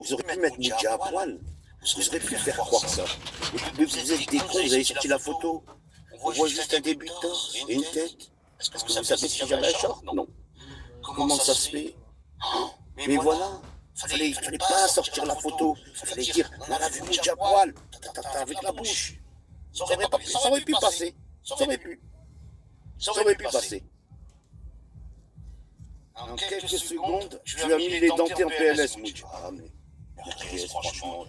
Vous auriez pu mettre Moudia à poil. Vous auriez pu faire croire ça. Mais vous êtes des cons, vous avez sorti la photo. On voit juste un début de torse et une tête. Est-ce que vous savez si j'avais un short? Non. Comment ça se fait? Mais voilà. Fallait pas sortir la photo. Fallait dire, on a vu Moudia à poil. Avec la bouche. Ça aurait pu passer. Ça aurait pu. Ça aurait pu passer. En quelques secondes, tu as mis les dentées en PLS, Moudia. Ah, mais Merguez, franchement,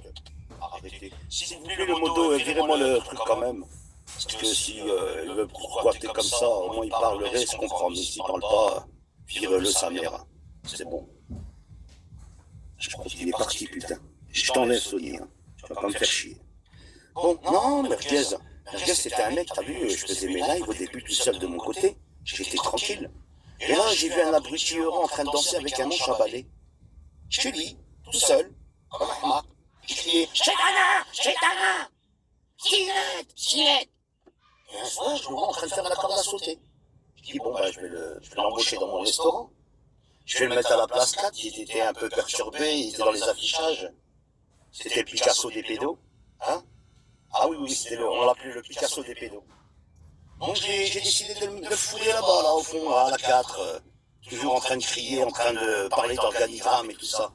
arrêtez. Si vous voulez le modo, virez-moi le truc quand même. Parce que si il veut pourquoi t'es comme ça, au moins il parlerait, je comprends. Mais s'il parle pas, vire-le sa mère. C'est bon. Je crois qu'il est parti, putain. Je t'en laisse, Sony. Hein. Tu vas pas me faire chier. Bon, non, Merguez. Merguez, c'était un mec, t'as vu, je faisais mes lives au début tout seul de mon côté. J'étais tranquille. Et là, j'ai vu un abruti heureux en train de danser avec un manche à balai. Chez lui, tout seul, comme un hamak. Il criait « Chétana, Chétana, Sinette, Sinette !» Et un soir, je le vois en train de faire la corde à sauter. Je dis, bon, bah, je vais l'embaucher dans mon restaurant. Je vais le mettre à la place 4, il était un peu perturbé, il était dans les affichages. C'était le Picasso des pédos. Hein? Ah oui, oui, on l'appelait le Picasso des pédos. Donc j'ai décidé de le fouiller là-bas, là, au fond, à la 4, toujours en train de crier, en train de parler d'organigramme et tout ça.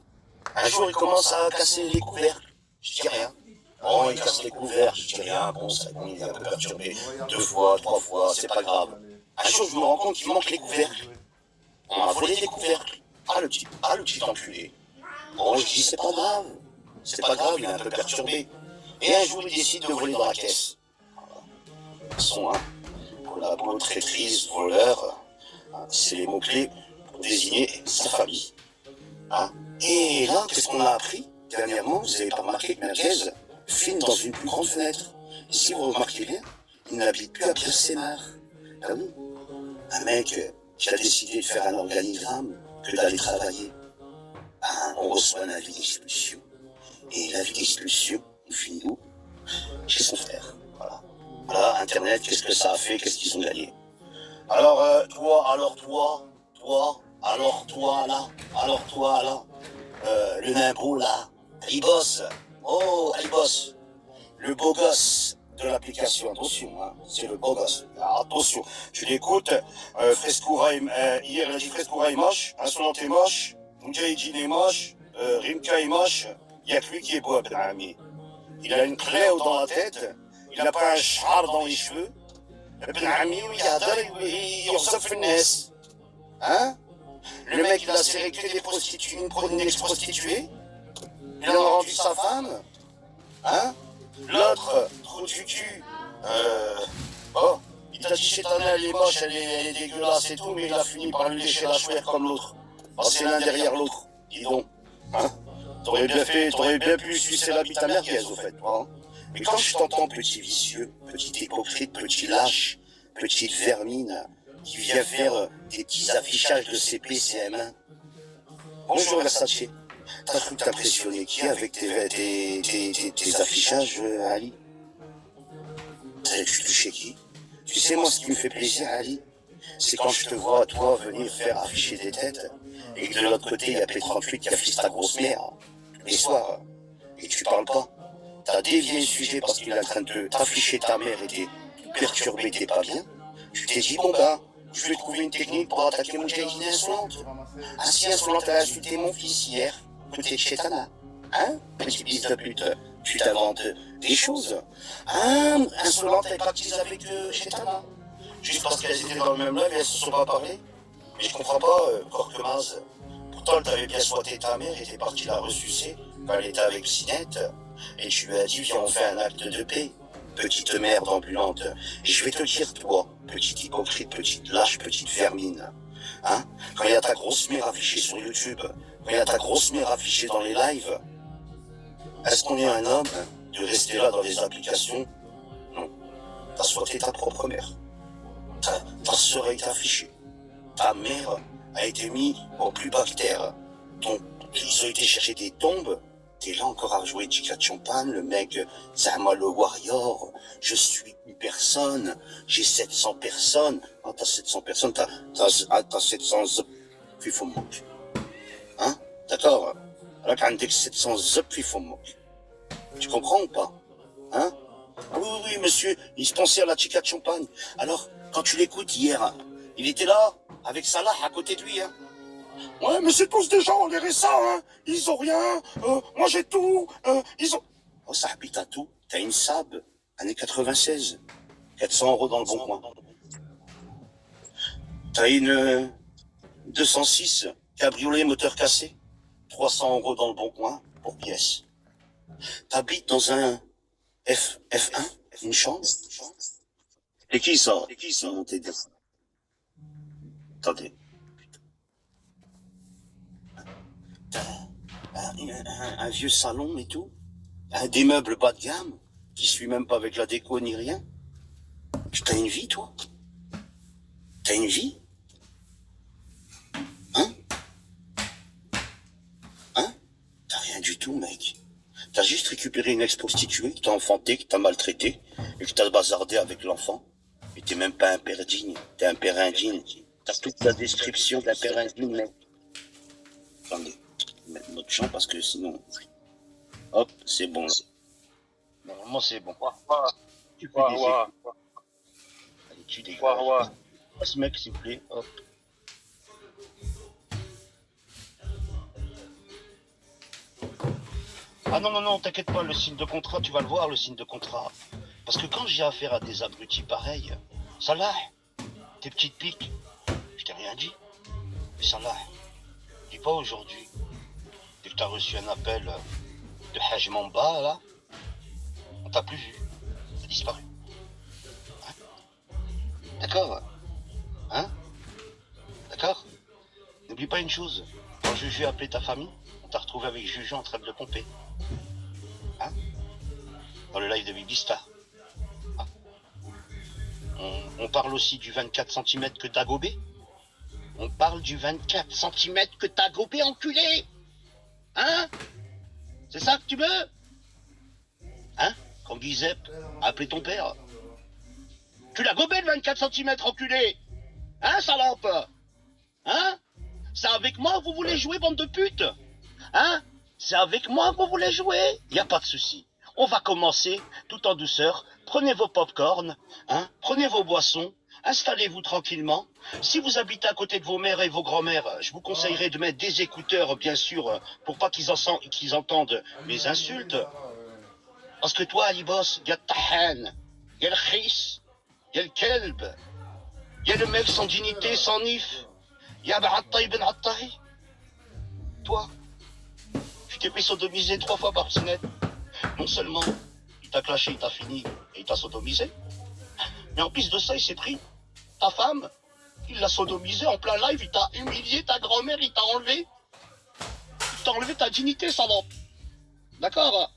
Un jour, il commence à casser les couvercles. Je dis rien. Bon, il casse les couvercles, je dis rien. Bon, ça, il est un peu perturbé. 2 fois, 3 fois, c'est pas grave. Un jour, je me rends compte qu'il manque les couvercles. On m'a volé des couvercles. Ah, le petit enculé. Bon, je dis, c'est pas grave. C'est pas grave, il est un peu perturbé. Et un jour, il décide de voler dans la caisse. Ils sont, hein, collabo, traîtrise, voleur. C'est les mots-clés pour désigner sa famille. Hein? Et là, qu'est-ce qu'on a appris? Dernièrement, vous n'avez pas remarqué que Merguez filme dans une plus grande fenêtre. Et si vous remarquez bien, il n'habite plus à Pierre-Sémar. Ah oui? Un mec qui a décidé de faire un organigramme que d'aller travailler. Ben, on reçoit un avis d'expulsion. Et l'avis d'expulsion, on finit où? Chez son frère. Voilà. Voilà, Internet, qu'est-ce que ça a fait? Qu'est-ce qu'ils ont gagné? Alors, toi, là, le nimbo, là, Ribos, oh, Ribos, le beau gosse de l'application, attention, hein, c'est le beau gosse, alors, attention, tu l'écoutes, Frescoura, hier il a dit Frescoura est moche, Insolent est moche, Mujahideen est moche, Rimka est moche, il n'y a que lui qui est beau, Abdelhami. Il a une cléo dans la tête, il n'a pas un char dans les cheveux, Abdelhami, il ressemble une NES, hein? Le mec, il a serré que des prostituées, une ex-prostituée. Il en a rendu sa femme. Hein? L'autre, trou du cul. Oh, il t'a dit Chétana, elle est moche, elle est dégueulasse et tout, mais il a fini par lui lécher la chouette comme l'autre. Oh, c'est l'un derrière l'autre. Dis donc. Hein? T'aurais bien pu sucer la bite à Merguez, au fait. Hein? Mais quand je t'entends, petit vicieux, petit hypocrite, petit lâche, petite vermine, qui vient faire des petits affichages de CP, CM1. Bonjour Versace. T'as cru t'impressionner qui avec tes affichages, Ali? Tu touchais qui? Tu sais, moi, ce qui me fait plaisir, Ali, c'est quand je te vois, toi, venir faire afficher des têtes, et que de l'autre côté, il y a P38 qui affiche ta grosse mère, tous les soirs, et tu parles pas. T'as dévié le sujet parce qu'il est en train de t'afficher ta mère et t'es perturbé, t'es pas bien. Tu t'es dit, bon bah, je vais trouver une technique pour attaquer mon Mujahideen insolente. Ainsi insolente a insulté mon fils hier, côté de Chétana. Hein, petit fils de pute, tu t'inventes des choses. Hein, insolente, elle pactise avec Chétana. Juste parce qu'elles étaient dans le même live et elles se sont pas parlé. Mais je comprends pas, Corquemaz. Pourtant, t'avais bien soigné ta mère et t'es parti la ressucer quand elle était avec Sinette. Et tu lui as dit, viens, on fait un acte de paix. Petite merde ambulante. Et je vais te dire, toi, petite hypocrite, petite lâche, petite vermine. Hein? Quand il y a ta grosse mère affichée sur YouTube, quand il y a ta grosse mère affichée dans les lives, est-ce qu'on est un homme de rester là dans les applications? Non. T'as souhaité ta propre mère. Ta sœur a été affichée. Ta mère a été mise au plus bas terre. Ils ont été chercher des tombes. T'es là encore à jouer Chica Champagne, le mec, Zama le Warrior, je suis une personne, j'ai 700 personnes. Ah, t'as 700 personnes, t'as 700... Puis faut me manquer. Hein? D'accord? راك عندك 700 زب في فمك. Tu comprends ou pas? Hein? Oui, oui, oui, monsieur, il se pensait à la chica de champagne. Alors, quand tu l'écoutes hier, il était là, avec Salah à côté de lui, hein. Ouais, mais c'est tous des gens, les RSA, hein. Ils ont rien, moi j'ai tout, ils ont... Oh, ça habite à tout. T'as une Saab, année 96. 400 € dans le bon coin. T'as une 206, cabriolet moteur cassé. 300 € dans le bon coin, pour pièce. T'habites dans un F1, une chambre. Et qui ça? On t'aide. Attendez. T'as un vieux salon et tout. Des meubles bas de gamme, qui suit même pas avec la déco ni rien. T'as une vie, toi? T'as une vie? Hein? Hein? T'as rien du tout, mec. T'as juste récupéré une ex-prostituée que t'as enfantée, que t'as maltraitée, et que t'as bazardé avec l'enfant. Et t'es même pas un père digne, t'es un père indigne. T'as toute la description d'un père indigne, mec. Attendez, je vais mettre notre champ parce que sinon... Hop, c'est bon là. Normalement c'est bon. Tu fais des écoutes. Allez, tu dégages. Ce mec, s'il vous plaît, hop. Ah non, non, non, t'inquiète pas, le signe de contrat, tu vas le voir, le signe de contrat. Parce que quand j'ai affaire à des abrutis pareils, Salah, tes petites piques, je t'ai rien dit. Mais Salah, dis pas aujourd'hui, dès que t'as reçu un appel de Haj Mamba, là, on t'a plus vu, t'as disparu. Hein? D'accord? Hein? D'accord? N'oublie pas une chose, quand Juju a appelé ta famille, on t'a retrouvé avec Juju en train de le pomper. Hein? Dans le live de Bibista. Hein? On parle aussi du 24 cm que t'as gobé. On parle du 24 cm que t'as gobé, enculé. Hein? C'est ça que tu veux? Hein? Quand Guizep a appelé ton père. Tu l'as gobé le 24 cm, enculé. Hein, salope? Hein? C'est avec moi que vous voulez jouer, bande de putes? Hein? C'est avec moi que vous voulez jouer? Y a pas de souci. On va commencer tout en douceur. Prenez vos pop-corn, hein? Prenez vos boissons, installez-vous tranquillement. Si vous habitez à côté de vos mères et vos grands-mères, je vous conseillerais de mettre des écouteurs, bien sûr, pour pas qu'ils entendent mes insultes. Parce que toi, Ali Boss, y a Tahan, y a le Khis, y a le Kelb, y a le mec sans dignité, sans nif, y a Ba'attaï Ben Attahi. Toi, tu t'es fait sodomiser 3 fois par Sinette. Non seulement il t'a clashé, il t'a fini et il t'a sodomisé, mais en plus de ça, il s'est pris ta femme, il l'a sodomisé en plein live, il t'a humilié, ta grand-mère, il t'a enlevé ta dignité, salope. D'accord?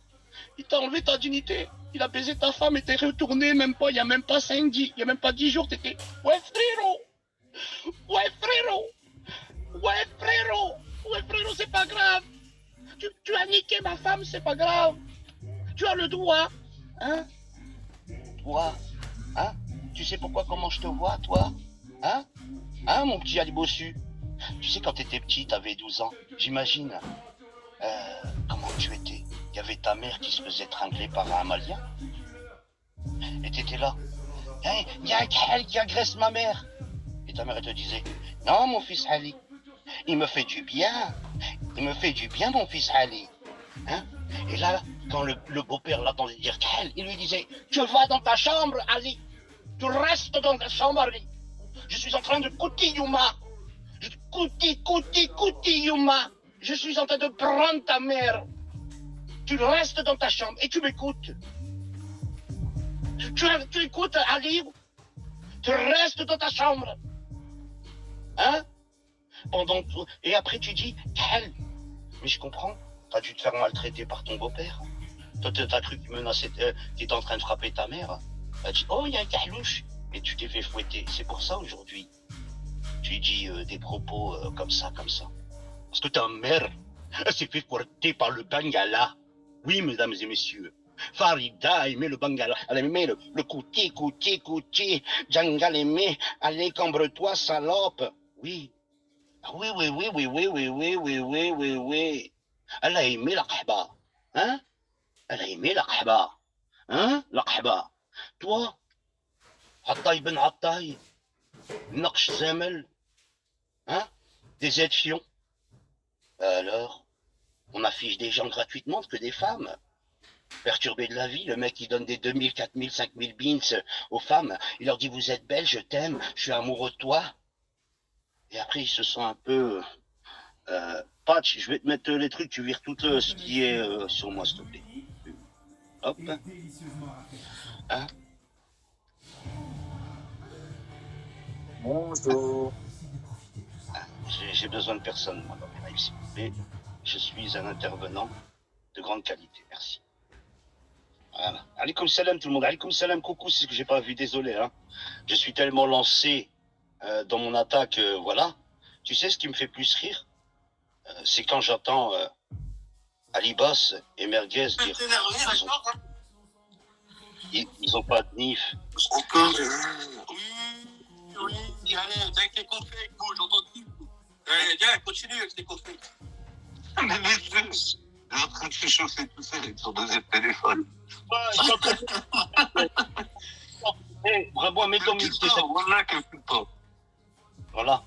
Il t'a enlevé ta dignité, il a baisé ta femme et t'es retourné, même pas, il y a même pas 10 jours, t'étais, ouais frérot, ouais frérot, c'est pas grave. Tu as niqué ma femme, c'est pas grave. Tu as le droit, hein? Toi, hein? Tu sais comment je te vois, toi? Hein? Hein, mon petit Ali Bossu? Tu sais, quand t'étais petit, t'avais 12 ans, j'imagine. Comment tu étais? Il y avait ta mère qui se faisait tringler par un Malien. Et t'étais là. Hein? Il y a un Khal qui agresse ma mère. Et ta mère, elle te disait, non, mon fils Ali, il me fait du bien. Il me fait du bien, mon fils Ali. Hein? Et là, quand le beau-père l'entendait dire Khal, il lui disait, tu vas dans ta chambre, Ali. Tu restes dans ta chambre, Ali. Je suis en train de kouti Yuma. Kouti Yuma. Je suis en train de prendre ta mère. Tu restes dans ta chambre et tu m'écoutes. Tu écoutes, Ali. Tu restes dans ta chambre. Hein? Et après tu dis, Khal. Mais je comprends. T'as dû te faire maltraiter par ton beau-père. Toi, t'as cru qu'il menaçait, qu'il était en train de frapper ta mère. T'as dit, oh, il y a un Khlouche. Et tu t'es fait fouetter. C'est pour ça, aujourd'hui, tu dis des propos comme ça. Parce que ta mère, elle s'est fait fouetter par le Bangala. Oui, mesdames et messieurs. Farida aimait le Bangala. Elle aimait le kouti. Djangal aimait, allez, cambre-toi, salope. Oui. Oui. Elle a aimé la qahba. Hein? Elle a aimé la qahba. Hein? La qahba. Toi, Attaï ben Attaï, Naqsh Zemel, hein? Des aides-fions. Alors, on affiche des gens gratuitement que des femmes. Perturbé de la vie, le mec il donne des 2000, 4000, 5000 beans aux femmes. Il leur dit vous êtes belle, je t'aime, je suis amoureux de toi. Et après, ils se sentent un peu... Patch, je vais te mettre les trucs, tu vires tout ce qui est sur moi, s'il te plaît. Hop. Hein? Bonjour. J'ai besoin de personne, moi, dans mes lives, s'il vous plaît. Je suis un intervenant de grande qualité, merci. Voilà. Alaykoum salam tout le monde, alaykoum salam, coucou, c'est ce que j'ai pas vu, désolé. Hein. Je suis tellement lancé dans mon attaque, voilà. Tu sais ce qui me fait plus rire? C'est quand j'entends Alibas et Merguez dire ils ont pas de nif. Oui, allez, avec tes conflits, j'entends tout. Viens, continue avec tes conflits. Mais monsieur, je suis en train de s'échauffer tout seul sur deuxième téléphone. Vraiment, mets ton mix. Voilà.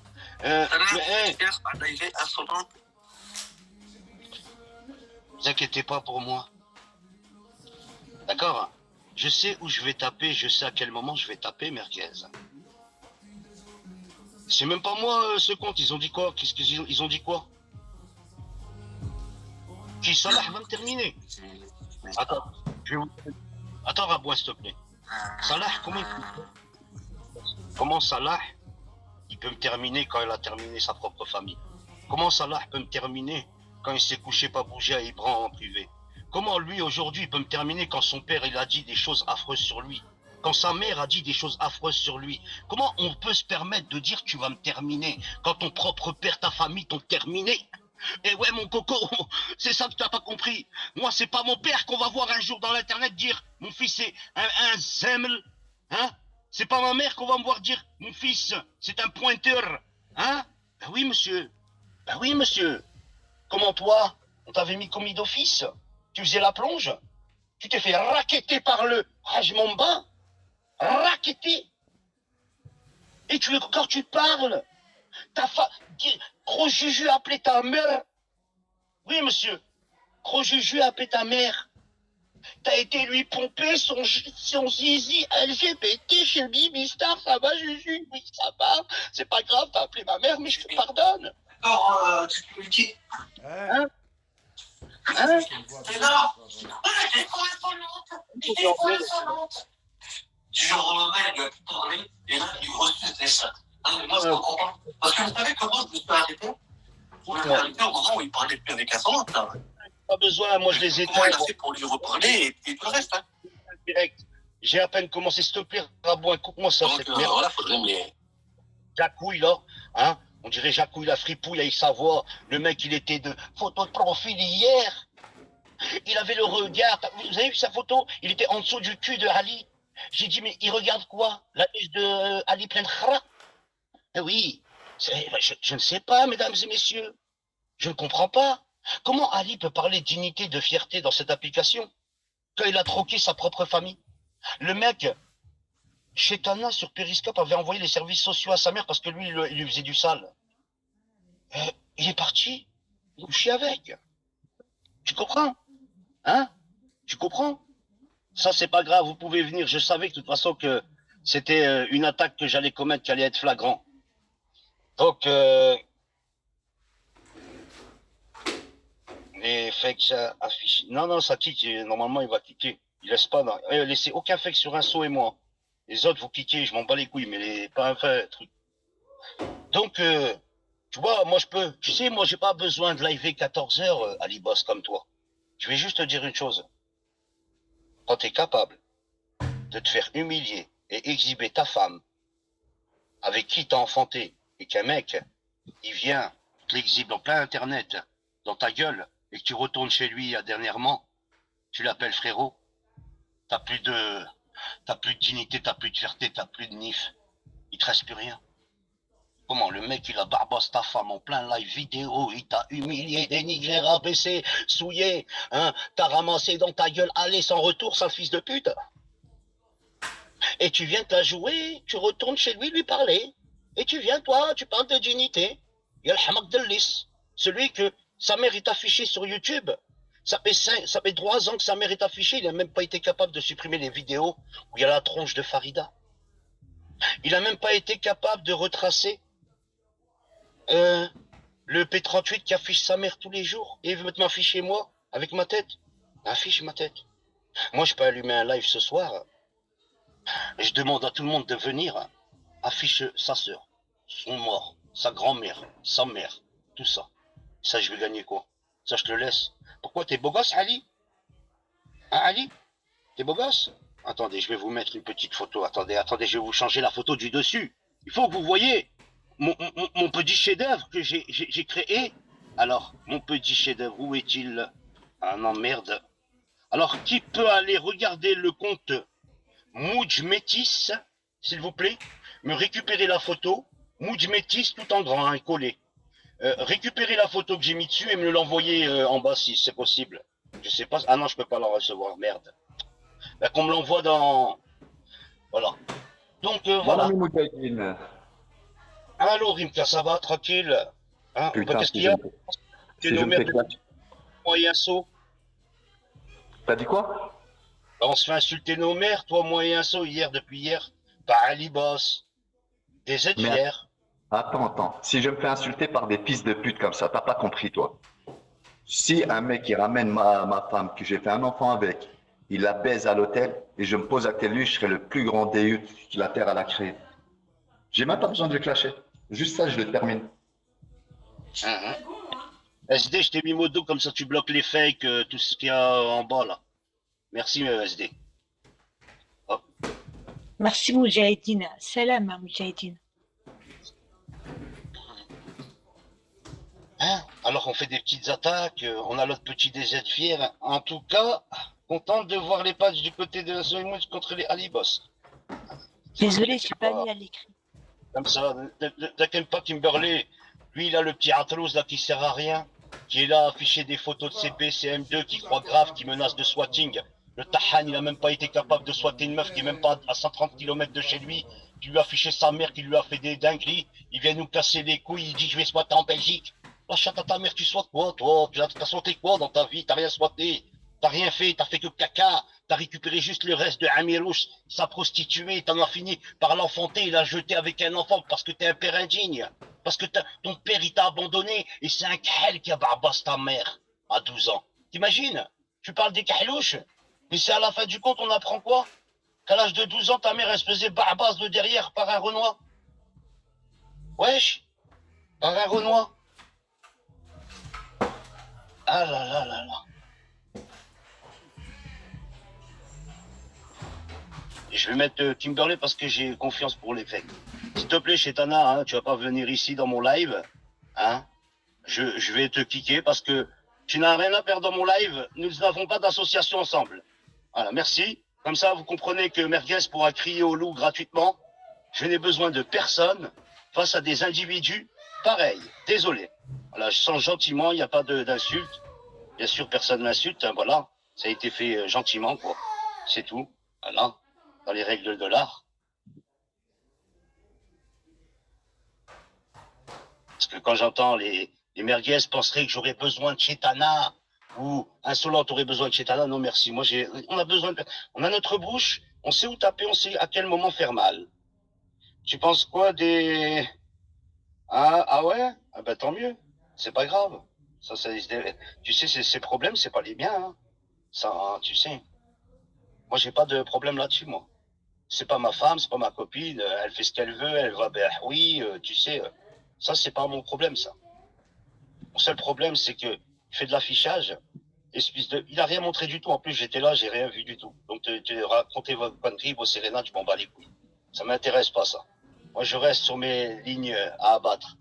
Vous inquiétez pas pour moi. D'accord? Je sais où je vais taper, je sais à quel moment je vais taper, Merguez. C'est même pas moi ce compte, ils ont dit quoi? Qu'est-ce qu'ils ont dit quoi? Qui Salah va me terminer. Attends, attends Rabouin, s'il te plaît. Salah, comment Salah, il peut me terminer quand il a terminé sa propre famille? Comment Salah peut me terminer quand il s'est couché pas bougé à Ibran en privé? Comment lui aujourd'hui il peut me terminer quand son père il a dit des choses affreuses sur lui? Quand sa mère a dit des choses affreuses sur lui? Comment on peut se permettre de dire tu vas me terminer quand ton propre père, ta famille t'ont terminé? Et ouais mon coco, c'est ça que tu n'as pas compris. Moi c'est pas mon père qu'on va voir un jour dans l'internet dire mon fils c'est un zemel, hein? C'est pas ma mère qu'on va me voir dire mon fils c'est un pointeur, hein? Ben oui monsieur, ben oui monsieur. Comment toi, on t'avait mis commis d'office? Tu faisais la plonge? Tu t'es fait raqueter par le Haj Mamba? Raqueter? Et quand tu parles, gros Juju a appelé ta mère. Oui, monsieur. Gros Juju a appelé ta mère. T'as été lui pomper son zizi LGBT chez Bibi Star. Ça va, Juju? Oui, ça va. C'est pas grave, t'as appelé ma mère, mais je te pardonne. Alors, tu peux me dire. Hein? C'est là. J'étais insolente. Du jour au lendemain, il lui a pu parler, et là, il refuse les chats. Non, mais moi, je comprends pas. Parce que vous savez comment je me suis arrêté? Je me suis arrêté au moment où il parlait plus avec Assolante, là. Pas besoin, moi je les ai. Comment il a fait pour lui reparler et tout le reste, hein? Direct. J'ai à peine commencé, s'il te plaît, Rabouin, coupe-moi ça, donc, cette merde. Voilà, faudrait me les... Jacouille, là, hein? On dirait Jacouille la fripouille avec sa voix. Le mec, il était de photo de profil hier. Il avait le regard. Vous avez vu sa photo? Il était en dessous du cul de Ali. J'ai dit, mais il regarde quoi? La tête de Ali plein de khra? Eh oui, je ne sais pas, mesdames et messieurs. Je ne comprends pas. Comment Ali peut parler de dignité, de fierté dans cette application quand il a troqué sa propre famille? Le mec, Chetana sur Periscope avait envoyé les services sociaux à sa mère parce que lui, il lui faisait du sale. Il est parti, il couchait avec. Tu comprends? Hein? Tu comprends? Ça, c'est pas grave, vous pouvez venir. Je savais que de toute façon que c'était une attaque que j'allais commettre qui allait être flagrant. Donc, les fakes affichent. Non, ça kick. Normalement, il va kicker. Il laisse pas. Laissez aucun fake sur un saut et moi. Les autres, vous kickez, je m'en bats les couilles, mais pas un fait truc. Donc, tu vois, moi, je peux. Tu sais, moi, j'ai pas besoin de live 14 heures, Ali Boss, comme toi. Je vais juste te dire une chose. Quand tu es capable de te faire humilier et exhiber ta femme avec qui t'as enfanté et qu'un mec, il vient, te l'exhibe en plein internet, dans ta gueule, et que tu retournes chez lui dernièrement, tu l'appelles frérot, t'as plus de dignité, t'as plus de fierté, t'as plus de nif. Il te reste plus rien. Comment le mec il a barbasse ta femme en plein live vidéo, il t'a humilié, dénigré, rabaissé, souillé, hein, t'as ramassé dans ta gueule, allez sans retour, sale fils de pute. Et tu viens te la jouer, tu retournes chez lui parler. Et tu viens, toi, tu parles de dignité. Il y a le hamak de l'is, celui que sa mère est affichée sur YouTube. Ça fait 3 ans que sa mère est affichée, il n'a même pas été capable de supprimer les vidéos où il y a la tronche de Farida. Il n'a même pas été capable de retracer le P38 qui affiche sa mère tous les jours. Et il veut m'afficher moi, avec ma tête. Affiche ma tête. Moi, je peux allumer un live ce soir. Et je demande à tout le monde de venir. Affiche sa sœur, son mort, sa grand-mère, sa mère, tout ça. Ça, je vais gagner quoi? Ça, je te le laisse. Pourquoi t'es beau gosse, Ali? Hein, Ali? T'es beau gosse? Attendez, je vais vous mettre une petite photo. Attendez, je vais vous changer la photo du dessus. Il faut que vous voyez mon petit chef-d'œuvre que j'ai créé. Alors, mon petit chef-d'œuvre, où est-il? Ah non, merde. Alors, qui peut aller regarder le compte Mouj Métis, s'il vous plaît? Me récupérer la photo, Mouj Métis tout en grand, hein, collé. Récupérer la photo que j'ai mis dessus et me l'envoyer en bas si c'est possible. Je sais pas. Ah non, je peux pas la recevoir, merde. Ben, qu'on me l'envoie dans. Voilà. Donc voilà. Allô Rimka, ça va, tranquille? Hein, Putain, qu'est-ce qu'il y a? si je me fais claquer. Moi et un saut. T'as dit quoi? On se fait insulter nos mères, toi, moi et un saut, depuis hier, par Ali Boss, des Mais fiers. attends. Si je me fais insulter par des fils de pute comme ça, t'as pas compris, toi. Si un mec, il ramène ma femme, que j'ai fait un enfant avec, il la baise à l'hôtel, et je me pose à côté de lui, je serai le plus grand déut que la Terre a créé. J'ai même pas besoin de le clasher. Juste ça, je le termine. SD, je t'ai mis mot dos, comme ça tu bloques les fakes, tout ce qu'il y a en bas, là. Merci, SD. Hop. Merci Moujahidine. Salam à Moujahidine. Hein? Alors on fait des petites attaques, on a notre petit DZ fier. En tout cas, content de voir les patchs du côté de Zoïmouch contre les Alibos. Désolé, je n'ai pas mis à l'écrit. Comme ça, t'inquiète pas Kimberley, lui il a le petit Atros là qui sert à rien, qui est là à afficher des photos de CP, CM2, qui croit grave, qui menace de swatting. Le Tahan, il a même pas été capable de swatter une meuf qui est même pas à 130 km de chez lui, qui lui a affiché sa mère, qui lui a fait des dingueries. Il vient nous casser les couilles, il dit je vais swatter en Belgique. La chatte à ta mère, tu swattes quoi, toi? T'as swatté quoi dans ta vie? T'as rien swatté. T'as rien fait, t'as fait que caca. T'as récupéré juste le reste de Amirouche, sa prostituée, t'en as fini par l'enfanter et la jeter avec un enfant parce que t'es un père indigne. Parce que ton père, il t'a abandonné et c'est un khel qui a barbasse ta mère à 12 ans. T'imagines? Tu parles des khlouches, mais c'est à la fin du compte, on apprend quoi? Qu'à l'âge de 12 ans, ta mère, elle se faisait barbasse de derrière par un Renoir. Wesh, par un Renoir. Ah là là là là. Et je vais mettre Kimberley parce que j'ai confiance pour les fakes. S'il te plaît, Chetana, hein, tu vas pas venir ici dans mon live. Hein, je vais te kicker parce que tu n'as rien à perdre dans mon live. Nous n'avons pas d'association ensemble. Voilà, merci. Comme ça, vous comprenez que Merguez pourra crier au loup gratuitement. Je n'ai besoin de personne face à des individus pareils. Désolé. Voilà, je sens gentiment, il n'y a pas d'insulte. Bien sûr, personne m'insulte. Hein, voilà, ça a été fait gentiment, quoi. C'est tout. Voilà, dans les règles de l'art. Parce que quand j'entends les merguez penseraient que j'aurais besoin de Chetana ou Insolente aurait besoin de Chetana, non merci. Moi, on a besoin on a notre bouche, on sait où taper, on sait à quel moment faire mal. Tu penses quoi des... Ah ouais? Ah ben tant mieux, c'est pas grave. Tu sais, ces problèmes, c'est pas les miens. Hein. Ça, hein, tu sais. Moi, j'ai pas de problème là-dessus, moi. C'est pas ma femme, c'est pas ma copine, elle fait ce qu'elle veut, elle va, ben oui, tu sais, ça, c'est pas mon problème, ça. Mon seul problème, c'est que il fait de l'affichage, il a rien montré du tout. En plus, j'étais là, j'ai rien vu du tout. Donc, tu racontez vos conneries, vos sérénades, je m'en bats les couilles. Ça m'intéresse pas, ça. Moi, je reste sur mes lignes à abattre.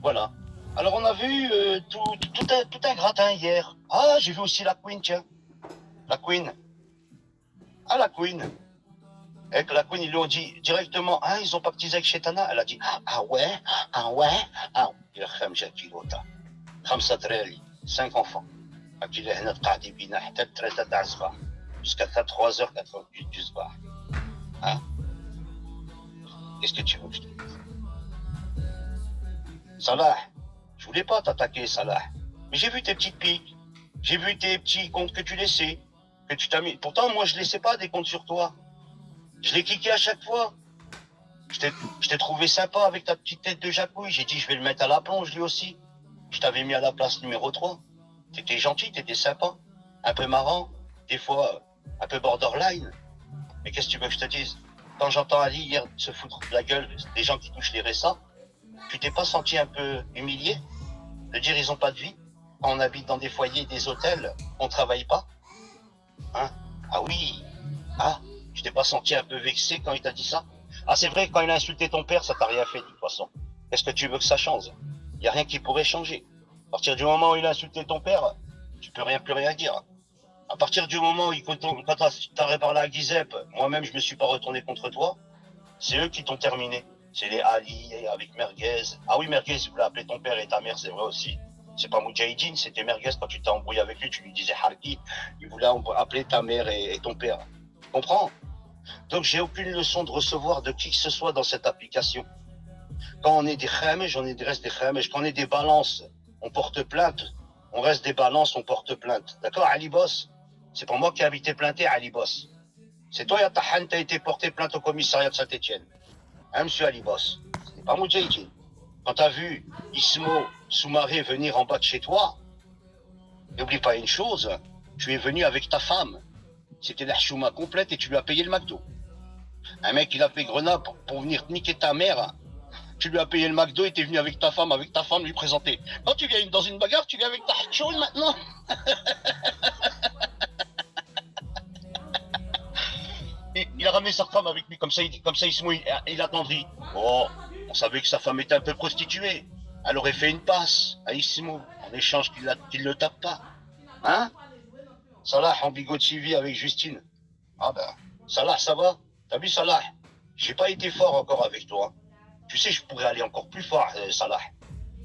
Voilà. Alors, on a vu tout un gratin hier. Ah, j'ai vu aussi la Queen, tiens. La Queen. Ah, la Queen. Et que la queen, ils lui ont dit directement, ah, ils ont pactisé avec Shetana. Elle a dit, ah ouais, ah ouais, ah. Il a خمسة كيلو تاع 5 دراري 5 enfants. كي هنا قاعدين بينا حتى 3 تاع الصباح. Jusqu'à 3h, 4h du soir. Hein? Qu'est-ce que tu veux que je te dise? Salah, je voulais pas t'attaquer, Salah. Mais j'ai vu tes petites piques. J'ai vu tes petits comptes que tu laissais. Que tu t'as mis. Pourtant, moi, je laissais pas des comptes sur toi. Je l'ai cliqué à chaque fois. Je t'ai trouvé sympa avec ta petite tête de jacouille. J'ai dit, je vais le mettre à la plonge, lui aussi. Je t'avais mis à la place numéro 3. T'étais gentil, t'étais sympa. Un peu marrant. Des fois, un peu borderline. Mais qu'est-ce que tu veux que je te dise? Quand j'entends Ali hier se foutre de la gueule des gens qui touchent les RSA, tu t'es pas senti un peu humilié? De dire, ils ont pas de vie? Quand on habite dans des foyers, des hôtels, on travaille pas? Hein? Ah oui. Ah, tu t'es pas senti un peu vexé quand il t'a dit ça? Ah, c'est vrai, quand il a insulté ton père, ça t'a rien fait, de toute façon. Est-ce que tu veux que ça change? Il n'y a rien qui pourrait changer. À partir du moment où il a insulté ton père, tu peux plus rien dire. À partir du moment où quand t'as parlé à Giuseppe, moi-même, je me suis pas retourné contre toi, c'est eux qui t'ont terminé. C'est les Ali avec Merguez. Ah oui, Merguez, il voulait appeler ton père et ta mère, c'est vrai aussi. C'est pas Moudjahidine, c'était Merguez. Quand tu t'es embrouillé avec lui, tu lui disais Harki. Il voulait appeler ta mère et ton père. Tu comprends? Donc, j'ai aucune leçon de recevoir de qui que ce soit dans cette application. Quand on est des khamej, on reste des khamej. Quand on est des balances, on porte plainte. On reste des balances, on porte plainte. D'accord, Ali Boss? C'est pas moi qui ai invité plainter Ali Boss. C'est toi, Yatahan, t'as été porté plainte au commissariat de Saint-Etienne. Hein, monsieur Ali Boss? C'est pas Moudjahidine. Quand t'as vu Ismo Soumaré venir en bas de chez toi, n'oublie pas une chose, tu es venu avec ta femme. C'était la chouma complète et tu lui as payé le McDo. Un mec, il a fait Grenade pour venir niquer ta mère. Tu lui as payé le McDo et t'es venu avec ta femme lui présenter. Quand tu viens dans une bagarre, tu viens avec ta choule maintenant. Il a ramené sa femme avec lui, comme ça il attendrit. Oh, on savait que sa femme était un peu prostituée. Elle aurait fait une passe à Ismo, en échange qu'il le tape pas. Hein? Salah en bigot TV avec Justine. Ah ben, Salah, ça va? T'as vu Salah? J'ai pas été fort encore avec toi. Tu sais, je pourrais aller encore plus fort, Salah.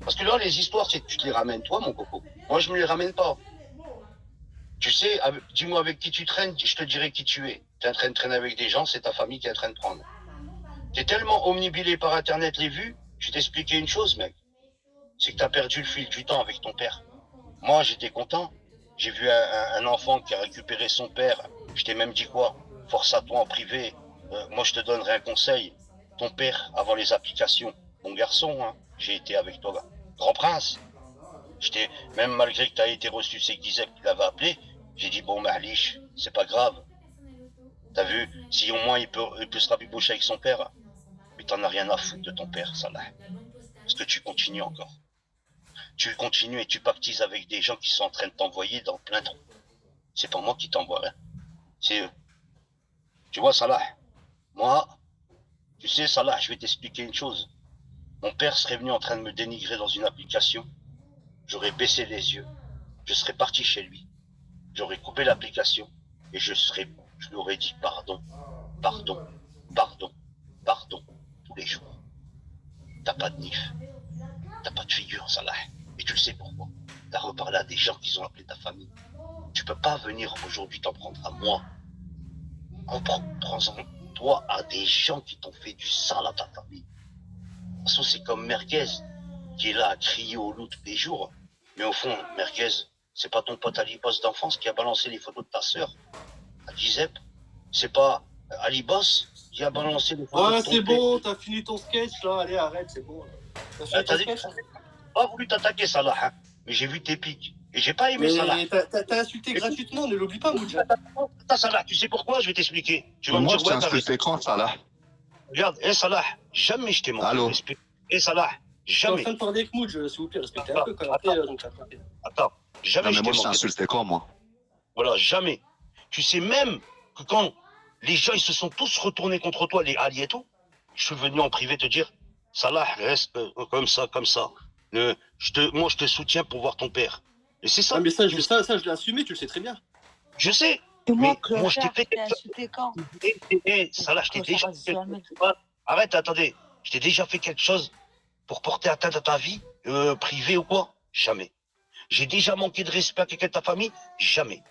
Parce que là, les histoires, c'est que tu te les ramènes toi, mon coco. Moi, je me les ramène pas. Tu sais, dis-moi avec qui tu traînes, je te dirai qui tu es. Tu es en train de traîner avec des gens, c'est ta famille qui est en train de prendre. Tu es tellement omnibilé par Internet les vues, je vais t'expliquer une chose, mec. C'est que tu as perdu le fil du temps avec ton père. Moi, j'étais content. J'ai vu un enfant qui a récupéré son père. Je t'ai même dit quoi? Force à toi en privé. Moi, je te donnerai un conseil. Ton père, avant les applications, bon garçon, hein, j'ai été avec toi, grand prince. Même malgré que tu as été reçu, c'est Giuseppe qui l'avait appelé, j'ai dit, bon, Mahlich, c'est pas grave. T'as vu, si au moins il peut se rabiboucher avec son père, mais t'en as rien à foutre de ton père, Salah. Parce que tu continues encore. Tu continues et tu pactises avec des gens qui sont en train de t'envoyer dans plein de trous. C'est pas moi qui t'envoie, hein. C'est eux. Tu vois, Salah, moi, tu sais, Salah, je vais t'expliquer une chose. Mon père serait venu en train de me dénigrer dans une application. J'aurais baissé les yeux. Je serais parti chez lui. J'aurais coupé l'application et je lui aurais dit pardon, pardon, pardon, pardon, tous les jours. T'as pas de nif. T'as pas de figure, Salah. Et tu le sais pourquoi. T'as reparlé à des gens qui ont appelé ta famille. Tu peux pas venir aujourd'hui t'en prendre à moi. Prends-en-toi à des gens qui t'ont fait du sale à ta famille. De toute façon, c'est comme Merguez, qui est là à crier au loup tous les jours. Mais au fond, Merguez, c'est pas ton pote Ali Boss d'enfance qui a balancé les photos de ta sœur à Giuseppe. C'est pas Ali Boss qui a balancé les photos de ton c'est père. bon, t'as fini ton sketch là, allez arrête, c'est bon. T'as fini ton T'as dit que sketch? j'ai pas voulu t'attaquer, Salah, hein, mais j'ai vu tes pics. Et j'ai pas aimé Salah. Mais t'as insulté gratuitement, ne l'oublie pas, Moudja. Attends, Salah, tu sais pourquoi? Je vais t'expliquer. Tu vas me Moi, dire, je t'ai ouais, t'as raison. insulté quand, ça, là? Regarde, Salah, jamais je t'ai manqué de Allô? respect. Salah, Je suis en jamais. train de parler avec Moudja, s'il vous plaît, respectez un peu quand même. Attends, jamais Non, je mais t'ai moi, je t'ai manqué. insulté quand, moi? Voilà, jamais. Tu sais même que quand les gens ils se sont tous retournés contre toi, les alliés et tout, je suis venu en privé te dire, Salah, reste comme ça, comme ça. Moi, je te soutiens pour voir ton père. Et c'est ça. Ah, mais ça, je l'ai assumé, tu le sais très bien. Je sais, Et moi, Mais moi, je t'ai clochard, fait je t'ai quelque chose. insulté quand? Salah, je t'ai déjà Clochard, fait jamais. quelque chose. Arrête, attendez. Je t'ai déjà fait quelque chose pour porter atteinte à ta vie privée ou quoi? Jamais. J'ai déjà manqué de respect à quelqu'un de ta famille? Jamais.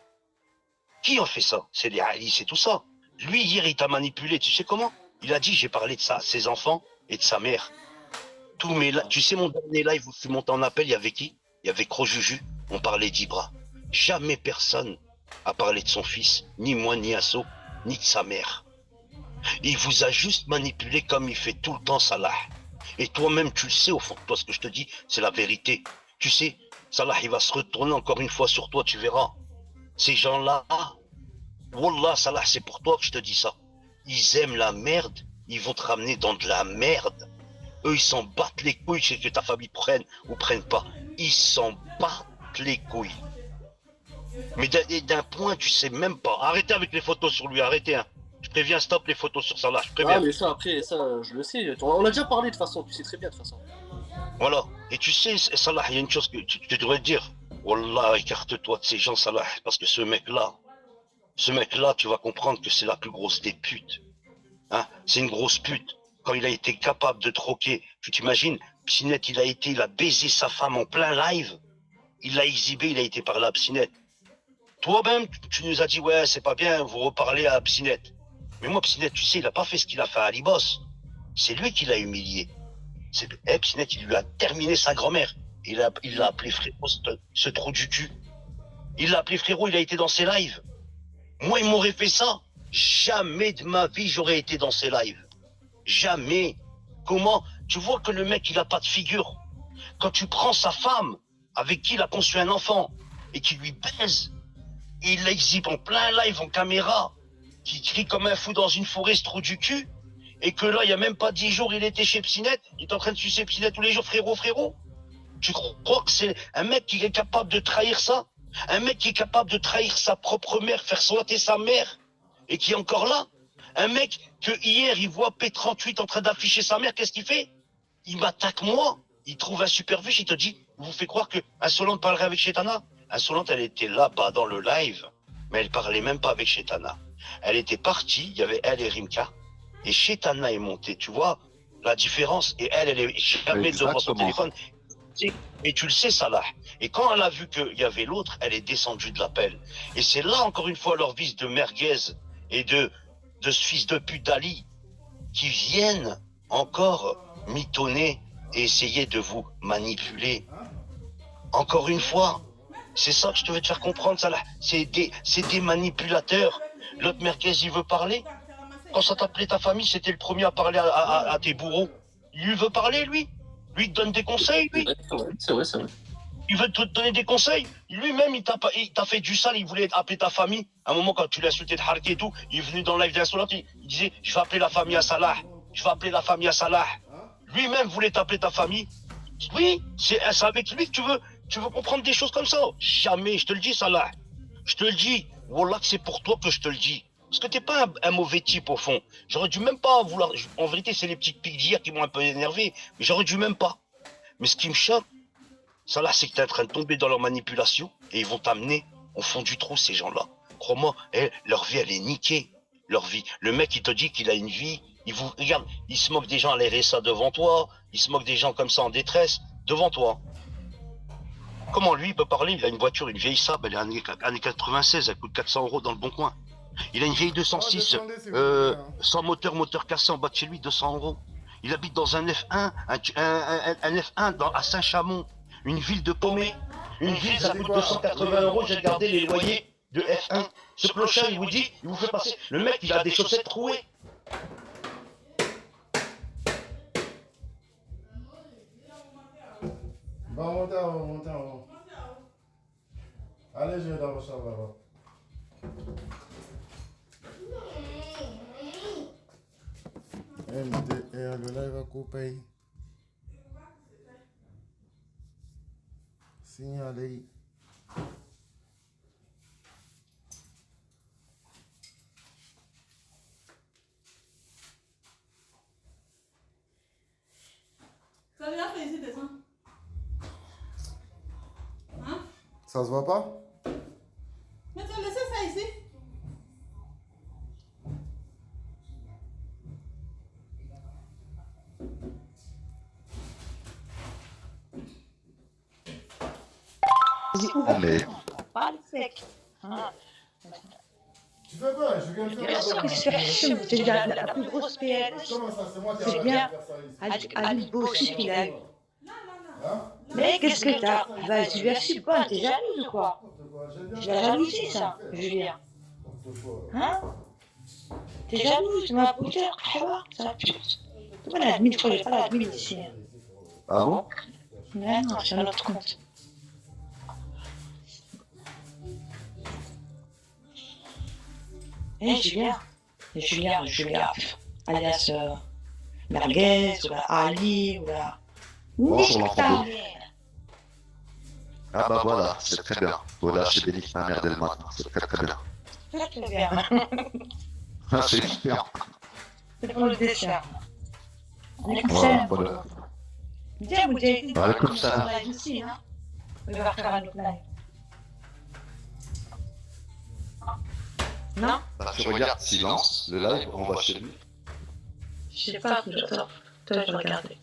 Qui a fait ça? C'est les Ali, c'est tout ça. Lui, hier, il t'a manipulé. Tu sais comment? Il a dit, j'ai parlé de ça, ses enfants et de sa mère. Tu sais, mon dernier live où je suis monté en appel, il y avait qui? Il y avait Crojuju. On parlait d'Ibra. Jamais personne a parlé de son fils, ni moi, ni Asso, ni de sa mère. Il vous a juste manipulé comme il fait tout le temps, Salah. Et toi-même, tu le sais au fond de toi, ce que je te dis, c'est la vérité. Tu sais, Salah, il va se retourner encore une fois sur toi, tu verras. Ces gens-là, Wallah, Salah, c'est pour toi que je te dis ça. Ils aiment la merde, ils vont te ramener dans de la merde. Eux, ils s'en battent les couilles, c'est que ta famille prenne ou prenne pas. Ils s'en battent les couilles. Mais d'un point, tu sais même pas. Arrêtez avec les photos sur lui, arrêtez. Hein. Je préviens, stop les photos sur Salah, je Ah, préviens. mais ça, après, ça, je le sais. On a déjà parlé de toute façon, tu sais très bien de toute façon. Voilà. Et tu sais, Salah, il y a une chose que tu devrais te dire. Wallah, écarte-toi de ces gens, Salah, parce que ce mec-là, tu vas comprendre que c'est la plus grosse des putes. Hein, c'est une grosse pute. Quand il a été capable de troquer, tu t'imagines, Psinette, il a baisé sa femme en plein live. Il l'a exhibé, il a été par là, Psinette. Toi-même, tu nous as dit, ouais, c'est pas bien, vous reparlez à Psinette. Mais moi, Psinette, tu sais, il a pas fait ce qu'il a fait à Ali Boss. C'est lui qui l'a humilié. Psinette, il lui a terminé sa grand-mère. Il l'a appelé frérot, ce trou du cul. Il l'a appelé frérot, il a été dans ses lives. Moi, il m'aurait fait ça. Jamais de ma vie, j'aurais été dans ses lives. Jamais. Comment? Tu vois que le mec, il a pas de figure. Quand tu prends sa femme, avec qui il a conçu un enfant, et qui lui baise, et il l'exhibe en plein live, en caméra, qui crie comme un fou dans une forêt, ce trou du cul, et que là, il y a même pas 10 jours, il était chez Psinette, il est en train de sucer Psinette tous les jours, frérot. Tu crois que c'est un mec qui est capable de trahir ça? Un mec qui est capable de trahir sa propre mère, faire sauter sa mère, et qui est encore là? Un mec que hier, il voit P38 en train d'afficher sa mère, qu'est-ce qu'il fait? Il m'attaque moi. Il trouve un superviche, il te dit, il vous fait croire que Insolente parlerait avec Chetana? Insolente, elle était là-bas dans le live, mais elle parlait même pas avec Chetana. Elle était partie, il y avait elle et Rimka, et Chetana est montée, tu vois la différence, et elle est jamais devant son téléphone. Et tu le sais, Salah. Et quand elle a vu qu'il y avait l'autre, elle est descendue de l'appel. Et c'est là, encore une fois, leur vice de merguez et de ce fils de pute d'Ali qui viennent encore mitonner et essayer de vous manipuler. Encore une fois, c'est ça que je te veux te faire comprendre, Salah. C'est des manipulateurs. L'autre merguez, il veut parler. Quand ça t'appelait ta famille, c'était le premier à parler à tes bourreaux. Il lui veut parler, lui. Lui, il te donne des conseils, lui. C'est vrai. Il veut te donner des conseils. Lui-même, il t'a fait du sale. Il voulait appeler ta famille. À un moment, quand tu l'as insulté de Harki et tout, il est venu dans le live d'Insolente. Il disait, je vais appeler la famille à Salah. Lui-même voulait t'appeler ta famille. Oui, c'est avec lui que tu veux comprendre des choses comme ça. Jamais, je te le dis, Salah. Je te le dis. Wallah, que c'est pour toi que je te le dis. Parce que t'es pas un mauvais type au fond. J'aurais dû même pas vouloir. En vérité, c'est les petites piques d'hier qui m'ont un peu énervé. Mais j'aurais dû même pas. Mais ce qui me choque, ça là, c'est que t'es en train de tomber dans leur manipulation et ils vont t'amener au fond du trou, ces gens-là. Crois-moi, leur vie, elle est niquée. Leur vie. Le mec, il te dit qu'il a une vie. Regarde, il se moque des gens à l'RSA devant toi. Il se moque des gens comme ça en détresse devant toi. Comment lui, il peut parler? Il a une voiture, une vieille Saab, elle est années 96, elle coûte 400 € dans le bon coin. Il a une vieille 206, sans moteur cassé en bas de chez lui, 200 €. Il habite dans un F1, un F1 à Saint-Chamond, une ville de paumés. Une ville, ça coûte 280 €, j'ai regardé les loyers de F1. Ce clochard, il vous dit, il vous fait passer. Le mec, il a des chaussettes trouées. Monter en haut. Allez, je vais dans votre chambre là-bas. Le live à couper. Signalé. Ça vient faire ici, descends. Hein? Ça se voit pas? Mais tu as laissé ça ici? pas le sec. Hein. Tu fais quoi? Je viens de faire Bien sûr que c'est film, c'est déjà la plus grosse PLS. Comment ça, c'est moi qui C'est ai bien. faire ça ici. Ali Bauchi qu'il a eu. Hein? Mais qu'est-ce que t'as? Vas-y, lui assis pas, t'es jalouse ou quoi? C'est la jalousie, ça, Julien. Hein? T'es jalouse, tu m'as bouger, tu vois? Ça pue. C'est pas l'admin, je crois que j'ai pas l'admin ici. Ah bon? Mais non, c'est un autre compte. Julien, alias Merguez, ou la Ali, ou la... Bonjour, Nique ta l'enfant. mère. Ah bah voilà, c'est très bien. Faut lâcher des niques ma mère dès le matin, c'est très très bien. Ça, c'est bien. Ah, c'est super. C'est pour le dessert. Voilà, Excellent. voilà. Tiens, vous avez dit Voilà, comme ça. qu'on live ici, hein? On va faire un autre live. Non? Bah, tu regardes silence, le live, on va chez lui. Je sais pas, toi, je regardais.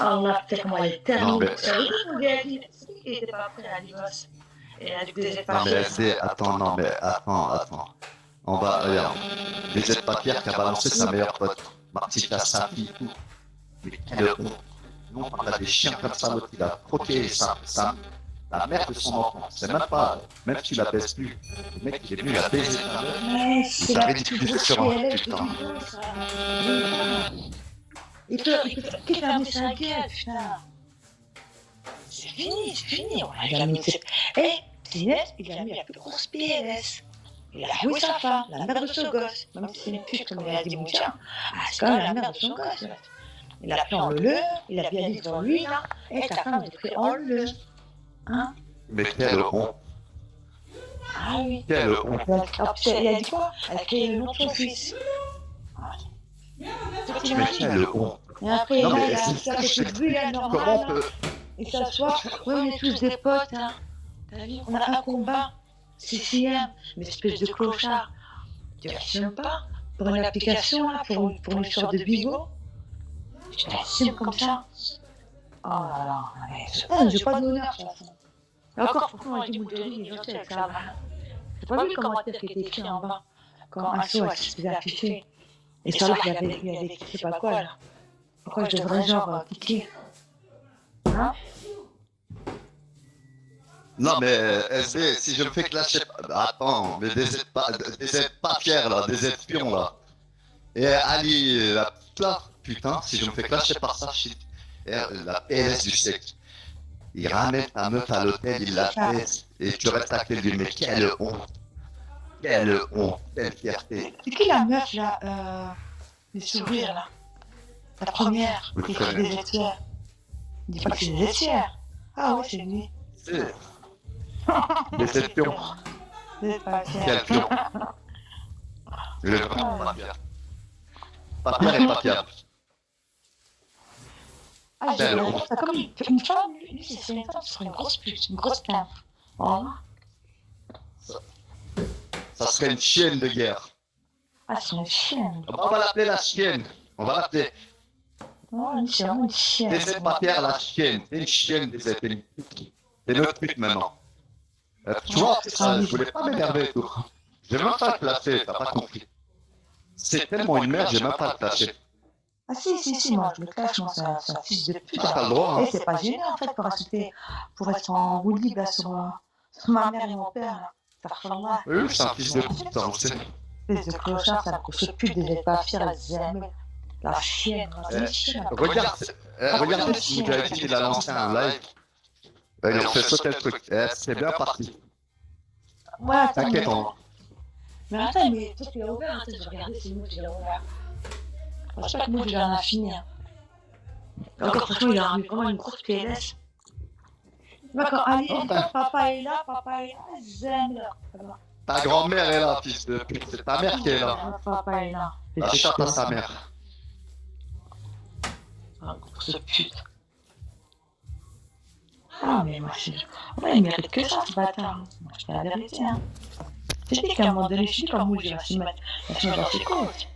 Ah, on a peut-être comment elle est tellement... Non, mais- Ça veut dire qu'on lui a dit, c'est qui qui était pas prêt à l'IVOS? Et elle a dit que t'étais pas Non mais prêt. attends, non mais attends. On va, regarde. Les aides Pierre qui a balancé sa meilleure pote. Ma petite à sa fille, tout. Mais quelle honte. Nous on parle à des chiens comme ça, l'autre il a croqué la mère de son enfant. C'est même pas, même si tu la baises plus. Le mec il est venu la baiser ta mère. Mais c'est ça la ridicule plus grosse sur un PLS de putain. l'IVOS, ça. Il peut fermer sa gueule, putain. C'est fini, on a mis... Eh, Zinette, il a mis la plus grosse PLS. Il a joué sa femme, la mère de son gosse. Même si c'est une pute, comme il a dit mon tien. Ah, c'est quand même la mère de son gosse. Il a pris en le, il a bien dit devant lui, là. Et ta femme est pris en le. Hein? Mais quelle honte. Ah oui. Quelle honte. Il a dit quoi? Elle a créé le nom de son fils. Mais quelle honte. Et après, Non, là, mais il a c'est- fait ses bulles là, Comment on normal. peut. Il s'assoit. Oui, on est tous des potes, hein. T'as vu? On a un combat. CCM, une espèce de clochard. Tu assumes pas? Pour une application, là, pour une sorte de bigot? Tu t'assumes comme ça? Oh là là, j'ai pas d'honneur, de toute façon. Et encore, pourquoi on dit Moudeli, il est gentil avec ça, va. J'ai pas vu le commentaire qui était écrit en bas. Quand un saut se faisait afficher. Et ça, là, il avait écrit, je sais pas quoi, là. Pourquoi je devrais, genre, cliquer? Hein? Non mais SB, si je me fais clasher... Attends, mais des aides pas fiers là, des aides pions là. Et Ali, la petite là, putain, si je me fais clasher par ça, shit. La PLS du sexe. Il ramène ta meuf à l'hôtel, il la baisse, et tu restes à côté de lui, mais quelle honte. Quelle honte, quelle fierté. C'est qui la meuf, là, les sourires, là? La première, Oui, qui je fait connais. des laitières. Dis pas que c'est des laitières. Ah ouais, c'est lui. C'est... Des aides pions. C'est pas fier. Quel pion. Le grand, pas fier. Pas fier et pas fiable. Ah, j'ai Quelle l'impression que comme une femme, lui, c'est une femme, ce serait une grosse pute, une grosse cave. Oh. Ça serait une chienne de guerre. Ah, c'est une chienne. On va l'appeler la chienne. On va l'appeler. Oh, c'est vraiment une chienne. Des aides pas fiers, la chienne. T'es une chienne, des aides. T'es une pute. T'es notre pute maintenant. Tu vois, ça, je voulais pas m'énerver et tout. J'ai même pas le classer, t'as pas compris. C'est tellement une merde, j'ai même pas le classer. Ah si, moi je me cache, moi c'est un fils de pute. Ah, t'as le droit, hein. Et c'est pas gênant en fait pour insulter, pour être en roue libre là sur ma mère et mon père là. Ça ressemble à Oui, c'est un fils de pute, ça, on sait. espèce de clochard, ça grosse pute, des aides pas fiers, la zème, la chienne, c'est une chienne. Regardez si Moudjahid il a lancé un live. Ils ont fait sauter le truc. C'est bien parti. Ouais, attends, T'inquiète, mais attends, mais toi tu l'as ouvert, attends, je vais regarder si moi tu l'as ouvert. Je pense pas que moi je l'en ai fini. Encore franchement, il a remis vraiment une grosse PLS. D'accord, allez, papa est là, zème là. Ta grand-mère est là, fils de pute. C'est ta mère qui est là. Papa est là. La chatte à sa mère. Ah, grosse pute. Ah, mais moi, ouais, il mérite que ça, ce bâtard. Moi, je fais la vérité, hein. J'ai dit qu'à un moment donné, je suis comme moi, je vais s'y mettre dans ses côtes.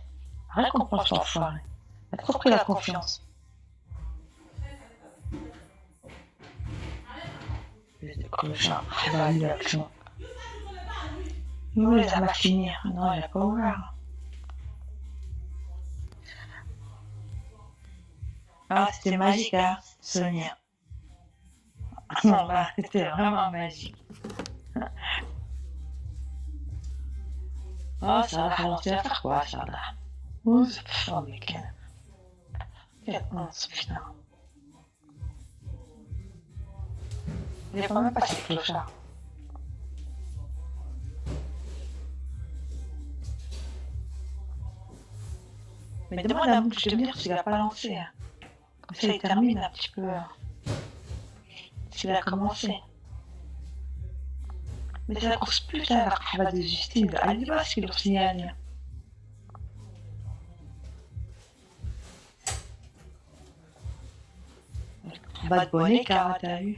Rien qu'on prend cet enfoiré. Il a trop pris la confiance. clochard. Elle a eu l'action. Oui, ça va finir. Non, elle a pas ouvert. Ah, c'était magique, hein, Sonia. Non, bah, c'était vraiment magique. Oh, ça va ralentir à faire quoi, ça là? Oh, c'est pas mais quelle honte, putain. Il est quand même pas si clochard. Mais demande à Bouche de venir s'il a pas lancé. Hein. Comme ça, il termine un petit peu. S'il a commencé. Mais c'est la course putain, la de Justine. Elle va ce qu'il leur signale. Bad Bonnet, car t'as eu.